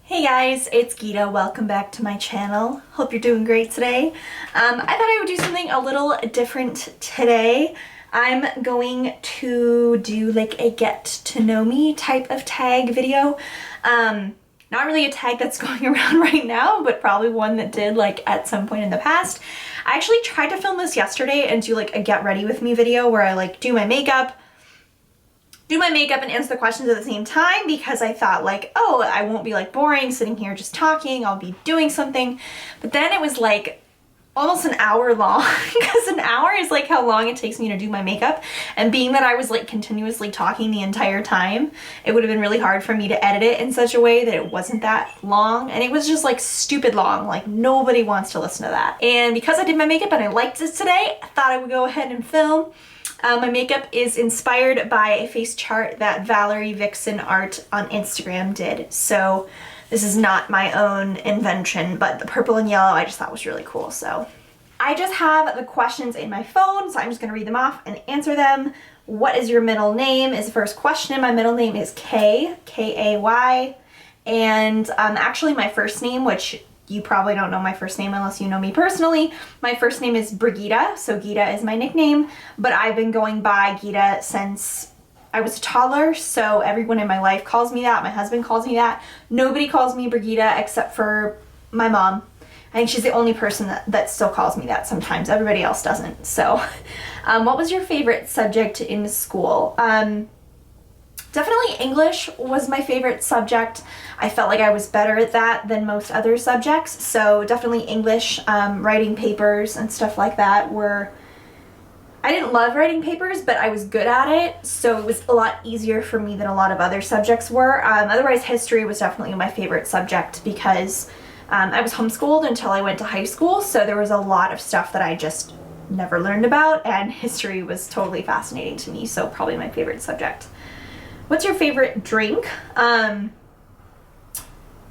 Hey guys, it's Gita. Welcome back to my channel. Hope you're doing great today. I thought I would do something a little different today. I'm going to do like a get to know me type of tag video. Not really a tag that's going around right now, but probably one that did like at some point in the past. I actually tried to film this yesterday and do like a get ready with me video where I like do my makeup and answer the questions at the same time, because I thought like, oh, I won't be like boring sitting here just talking, I'll be doing something. But then it was like almost an hour long because an hour is like how long it takes me to do my makeup, and being that I was like continuously talking the entire time, it would have been really hard for me to edit it in such a way that it wasn't that long, and it was just like stupid long. Like nobody wants to listen to that. And because I did my makeup and I liked it today, I thought I would go ahead and film. My makeup is inspired by a face chart that Valerie Vixen Art on Instagram did. So this is not my own invention, but the purple and yellow I just thought was really cool. So I just have the questions in my phone, so I'm just gonna read them off and answer them. What is your middle name is the first question. My middle name is Kay, K-A-Y. And actually my first name, which you probably don't know my first name unless you know me personally. My first name is Brigitta, so Gita is my nickname, but I've been going by Gita since I was a toddler, so everyone in my life calls me that. My husband calls me that. Nobody calls me Brigitta except for my mom. I think she's the only person that still calls me that sometimes. Everybody else doesn't. So what was your favorite subject in school? Definitely English was my favorite subject. I felt like I was better at that than most other subjects, so definitely English. Writing papers and stuff like that were... I didn't love writing papers, but I was good at it, so it was a lot easier for me than a lot of other subjects were. Otherwise, history was definitely my favorite subject because I was homeschooled until I went to high school, so there was a lot of stuff that I just never learned about, and history was totally fascinating to me, so probably my favorite subject. What's your favorite drink?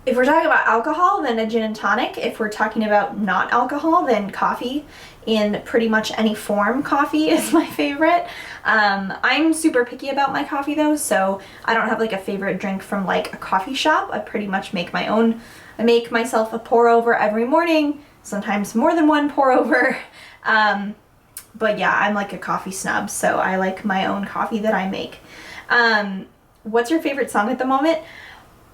If we're talking about alcohol, then a gin and tonic. If we're talking about not alcohol, then coffee in pretty much any form. Coffee is my favorite. I'm super picky about my coffee though, so I don't have like a favorite drink from like a coffee shop. I pretty much make my own. I make myself a pour over every morning, sometimes more than one pour over. But yeah, I'm like a coffee snub, so I like my own coffee that I make. What's your favorite song at the moment?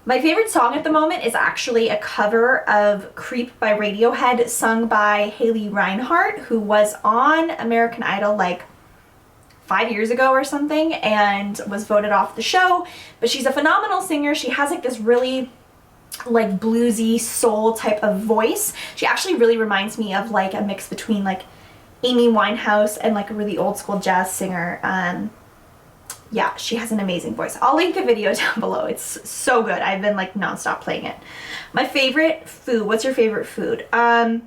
My favorite song at the moment is actually a cover of Creep by Radiohead, sung by Reinhart, who was on American Idol like 5 years ago or something and was voted off the show. But she's a phenomenal singer. She has like this really like bluesy soul type of voice. She actually really reminds me of like a mix between like Amy Winehouse and like a really old school jazz singer. Yeah, she has an amazing voice. I'll link the video down below. It's so good. I've been like nonstop playing it. My favorite food. What's your favorite food? I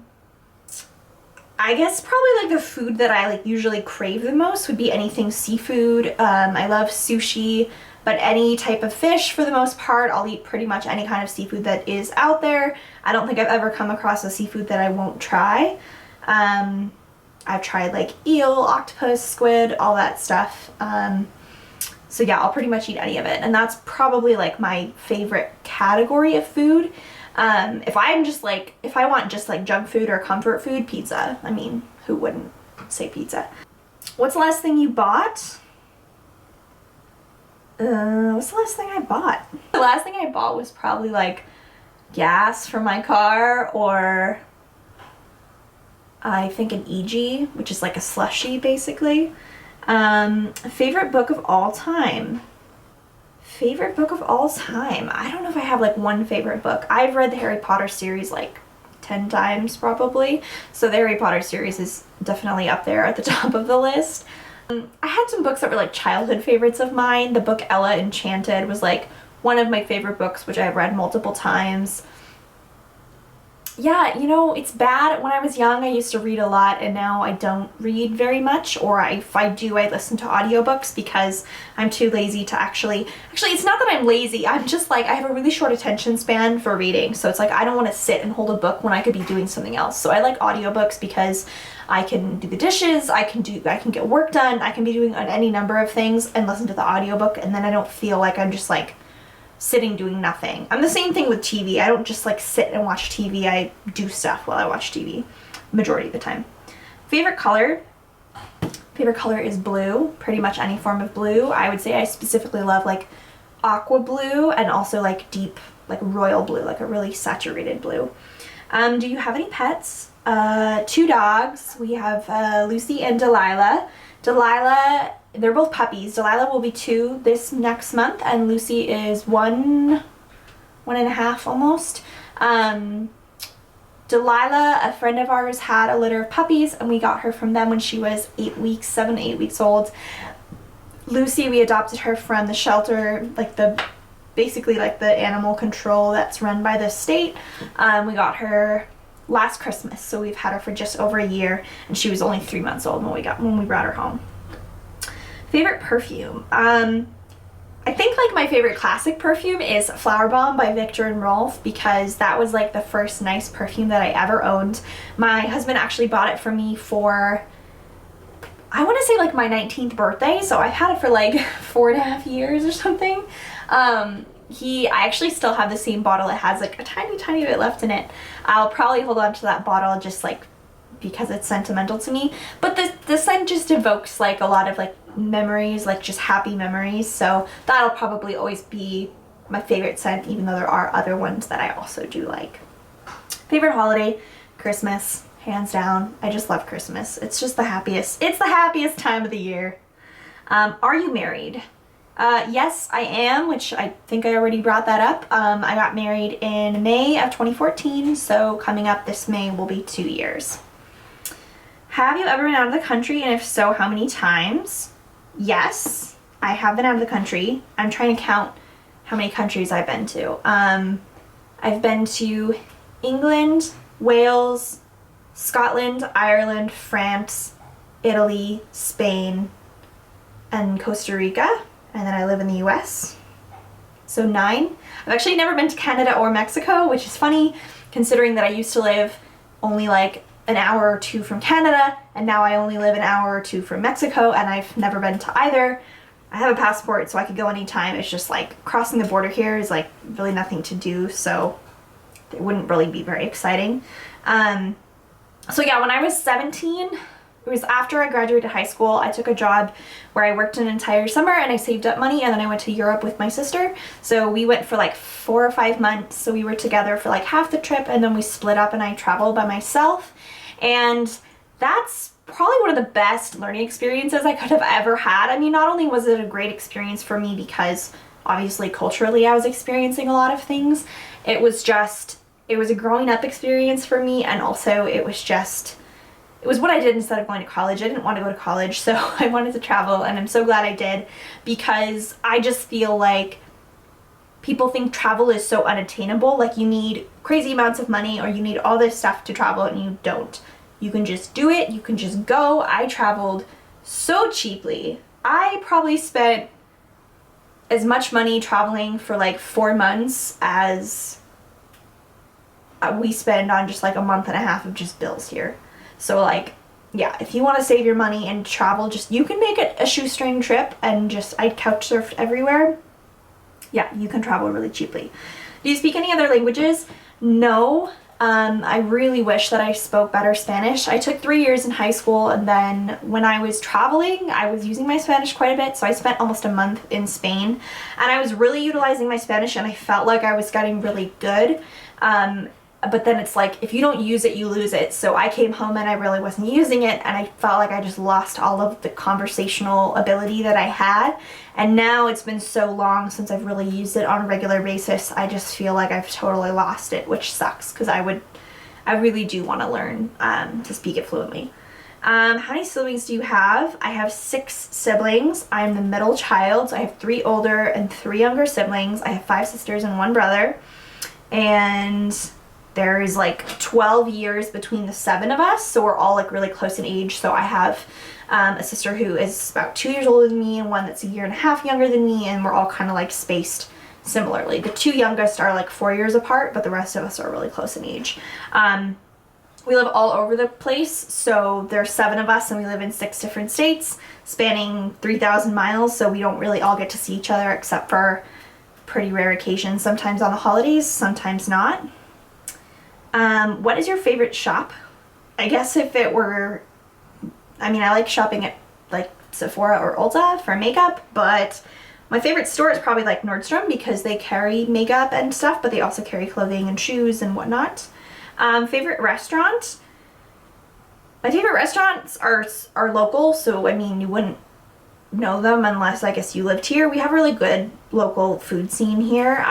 guess probably like the food that I like usually crave the most would be anything seafood. I love sushi, but any type of fish for the most part. I'll eat pretty much any kind of seafood that is out there. I don't think I've ever come across a seafood that I won't try. I've tried like eel, octopus, squid, all that stuff. So yeah, I'll pretty much eat any of it, and that's probably like my favorite category of food. If I want just like junk food or comfort food, pizza. I mean, who wouldn't say pizza? What's the last thing you bought? What's the last thing I bought? The last thing I bought was probably like gas for my car, or I think an EG, which is like a slushie basically. Favorite book of all time. Favorite book of all time. I don't know if I have like one favorite book. I've read the Harry Potter series like 10 times probably. So the Harry Potter series is definitely up there at the top of the list. I had some books that were like childhood favorites of mine. The book Ella Enchanted was like one of my favorite books, which I've read multiple times. Yeah, you know, it's bad. When I was young, I used to read a lot, and now I don't read very much, or if I do, I listen to audiobooks because I'm too lazy to actually, it's not that I'm lazy, I'm just like, I have a really short attention span for reading, so it's like, I don't want to sit and hold a book when I could be doing something else. So I like audiobooks because I can do the dishes, I can get work done, I can be doing any number of things and listen to the audiobook, and then I don't feel like I'm just like sitting doing nothing. I'm the same thing with TV. I don't just like sit and watch TV. I do stuff while I watch TV majority of the time. Favorite color? Favorite color is blue. Pretty much any form of blue. I would say I specifically love like aqua blue and also like deep like royal blue, like a really saturated blue. Do you have any pets? 2 dogs. We have Lucy and Delilah. Delilah, they're both puppies. Delilah will be 2 this next month, and Lucy is 1.5 almost. Delilah, a friend of ours, had a litter of puppies, and we got her from them when she was 7 to 8 weeks old. Lucy, we adopted her from the shelter, like basically like the animal control that's run by the state. We got her last Christmas, so we've had her for just over a year, and she was only 3 months old when we brought her home. Favorite perfume? I think like my favorite classic perfume is Flower Bomb by Viktor and Rolf, because that was like the first nice perfume that I ever owned. My husband actually bought it for me for, I want to say like my 19th birthday, so I've had it for like 4.5 years or something. I actually still have the same bottle. It has like a tiny bit left in it. I'll probably hold on to that bottle just like because it's sentimental to me, but the scent just evokes like a lot of like memories, like just happy memories, so that'll probably always be my favorite scent, even though there are other ones that I also do like. Favorite holiday? Christmas, hands down. I just love Christmas. It's just the happiest time of the year. Are you married? Yes, I am, which I think I already brought that up. I got married in May of 2014, so coming up this May will be 2 years. Have you ever been out of the country, and if so, how many times? Yes, I have been out of the country. I'm trying to count how many countries I've been to. I've been to England, Wales, Scotland, Ireland, France, Italy, Spain, and Costa Rica. And then I live in the US, so 9. I've actually never been to Canada or Mexico, which is funny considering that I used to live only like an hour or 2 from Canada, and now I only live an hour or 2 from Mexico, and I've never been to either. I have a passport, so I could go anytime. It's just like crossing the border here is like really nothing to do, so it wouldn't really be very exciting. So yeah, when I was 17, it was after I graduated high school, I took a job where I worked an entire summer and I saved up money, and then I went to Europe with my sister. So we went for like 4 or 5 months. So we were together for like half the trip, and then we split up and I traveled by myself. And that's probably one of the best learning experiences I could have ever had. I mean, not only was it a great experience for me because obviously culturally I was experiencing a lot of things, it was a growing up experience for me, and also it was what I did instead of going to college. I didn't want to go to college, so I wanted to travel, and I'm so glad I did, because I just feel like people think travel is so unattainable, like you need crazy amounts of money or you need all this stuff to travel, and you don't. You can just do it, you can just go. I traveled so cheaply. I probably spent as much money traveling for like 4 months as we spend on just like a month and a half of just bills here. So like, yeah, if you want to save your money and travel, just, you can make it a shoestring trip and just, I couch surfed everywhere. Yeah, you can travel really cheaply. Do you speak any other languages? No. I really wish that I spoke better Spanish. I took 3 years in high school, and then when I was traveling, I was using my Spanish quite a bit, so I spent almost a month in Spain, and I was really utilizing my Spanish, and I felt like I was getting really good. But then it's like, if you don't use it, you lose it. So I came home and I really wasn't using it, and I felt like I just lost all of the conversational ability that I had. And now it's been so long since I've really used it on a regular basis, I just feel like I've totally lost it, which sucks, because I really do want to learn to speak it fluently. How many siblings do you have? I have 6 siblings. I'm the middle child, so I have 3 older and 3 younger siblings. I have 5 sisters and 1 brother. And there is like 12 years between the 7 of us, so we're all like really close in age. So I have a sister who is about 2 years older than me, and one that's a year and a half younger than me, and we're all kind of like spaced similarly. The 2 youngest are like 4 years apart, but the rest of us are really close in age. We live all over the place, so there's 7 of us, and we live in 6 different states, spanning 3,000 miles, so we don't really all get to see each other except for pretty rare occasions, sometimes on the holidays, sometimes not. What is your favorite shop? I guess if it were, I mean, I like shopping at like Sephora or Ulta for makeup, but my favorite store is probably like Nordstrom because they carry makeup and stuff, but they also carry clothing and shoes and whatnot. Favorite restaurant? My favorite restaurants are local, so I mean, you wouldn't know them unless I guess you lived here. We have a really good local food scene here.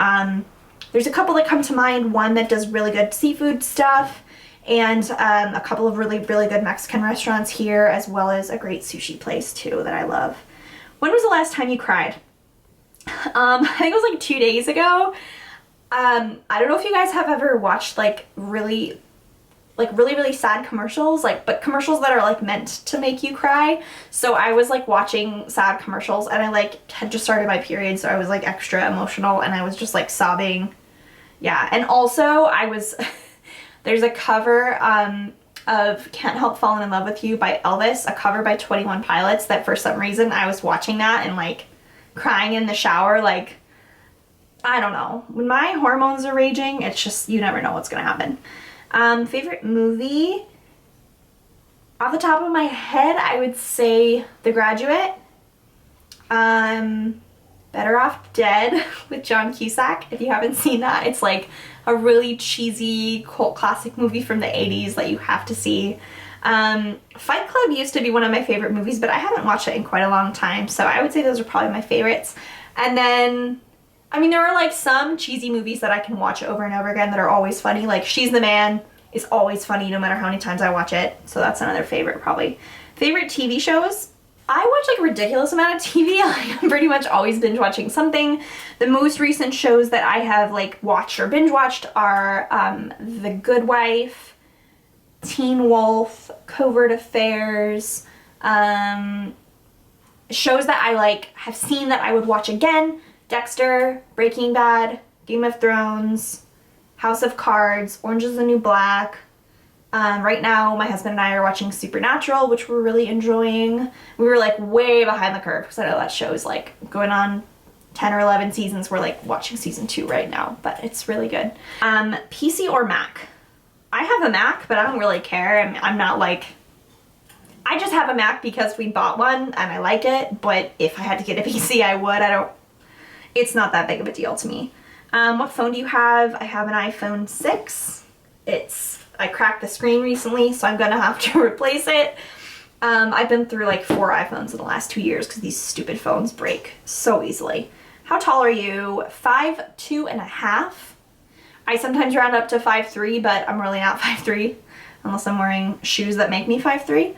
There's a couple that come to mind, one that does really good seafood stuff, and a couple of really, really good Mexican restaurants here, as well as a great sushi place too that I love. When was the last time you cried? I think it was like 2 days ago. I don't know if you guys have ever watched like really sad commercials, but commercials that are like meant to make you cry. So I was like watching sad commercials, and I like had just started my period, so I was like extra emotional, and I was just like sobbing. Yeah, and also I was there's a cover of Can't Help Falling in Love with You by Elvis, a cover by 21 Pilots, that for some reason I was watching that and like crying in the shower. Like, I don't know, when my hormones are raging, it's just, you never know what's gonna happen. Favorite movie? Off the top of my head, I would say The Graduate. Better Off Dead with John Cusack. If you haven't seen that, it's like a really cheesy cult classic movie from the 80s that you have to see. Fight Club used to be one of my favorite movies, but I haven't watched it in quite a long time, so I would say those are probably my favorites. And then, I mean, there are like some cheesy movies that I can watch over and over again that are always funny. Like She's the Man is always funny no matter how many times I watch it, so that's another favorite probably. Favorite TV shows? I watch like a ridiculous amount of TV. I'm pretty much always binge watching something. The most recent shows that I have like watched or binge watched are The Good Wife, Teen Wolf, Covert Affairs, shows that I like have seen that I would watch again: Dexter, Breaking Bad, Game of Thrones, House of Cards, Orange is the New Black. Right now my husband and I are watching Supernatural, which we're really enjoying. We were like way behind the curve because I know that show is like going on 10 or 11 seasons. We're like watching season 2 right now, but it's really good. PC or Mac? I have a Mac, but I don't really care. I'm not like, I just have a Mac because we bought one and I like it, but if I had to get a PC, I would. It's not that big of a deal to me. What phone do you have? I have an iPhone 6. I cracked the screen recently, so I'm gonna have to replace it. I've been through like 4 iPhones in the last 2 years because these stupid phones break so easily. How tall are you? 5'2.5". I sometimes round up to 5'3", but I'm really not 5'3", unless I'm wearing shoes that make me 5'3".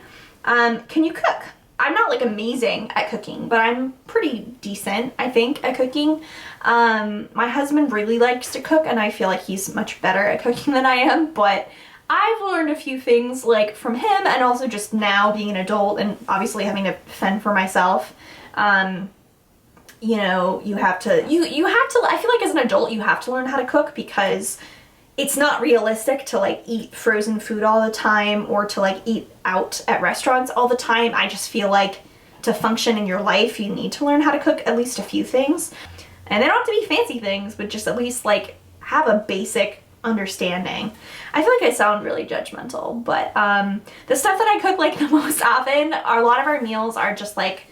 Can you cook? I'm not like amazing at cooking, but I'm pretty decent, I think, at cooking. My husband really likes to cook, and I feel like he's much better at cooking than I am, but I've learned a few things like from him, and also just now being an adult and obviously having to fend for myself. You know, you have to, I feel like as an adult you have to learn how to cook because it's not realistic to like eat frozen food all the time or to like eat out at restaurants all the time. I just feel like to function in your life you need to learn how to cook at least a few things. And they don't have to be fancy things, but just at least like have a basic understanding. I feel like I sound really judgmental, but the stuff that I cook like the most often, a lot of our meals are just like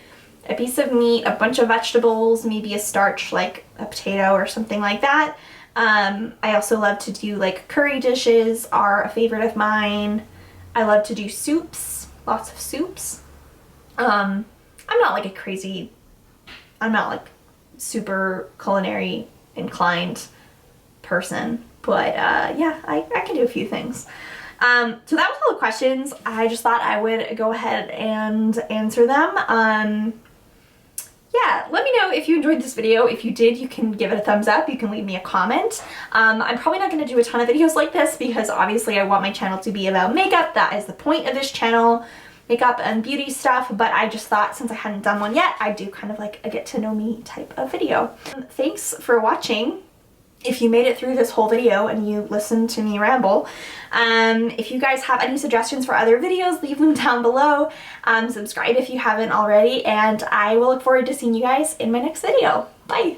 a piece of meat, a bunch of vegetables, maybe a starch like a potato or something like that. I also love to do like curry dishes are a favorite of mine. I love to do soups, lots of soups. I'm not like I'm not like super culinary inclined person, but yeah, I can do a few things. So that was all the questions. I just thought I would go ahead and answer them. Yeah, let me know if you enjoyed this video. If you did, you can give it a thumbs up. You can leave me a comment. I'm probably not going to do a ton of videos like this because obviously I want my channel to be about makeup. That is the point of this channel, makeup and beauty stuff, but I just thought since I hadn't done one yet, I'd do kind of like a get to know me type of video. Thanks for watching. If you made it through this whole video and you listened to me ramble, if you guys have any suggestions for other videos, leave them down below. Subscribe if you haven't already, and I will look forward to seeing you guys in my next video. Bye!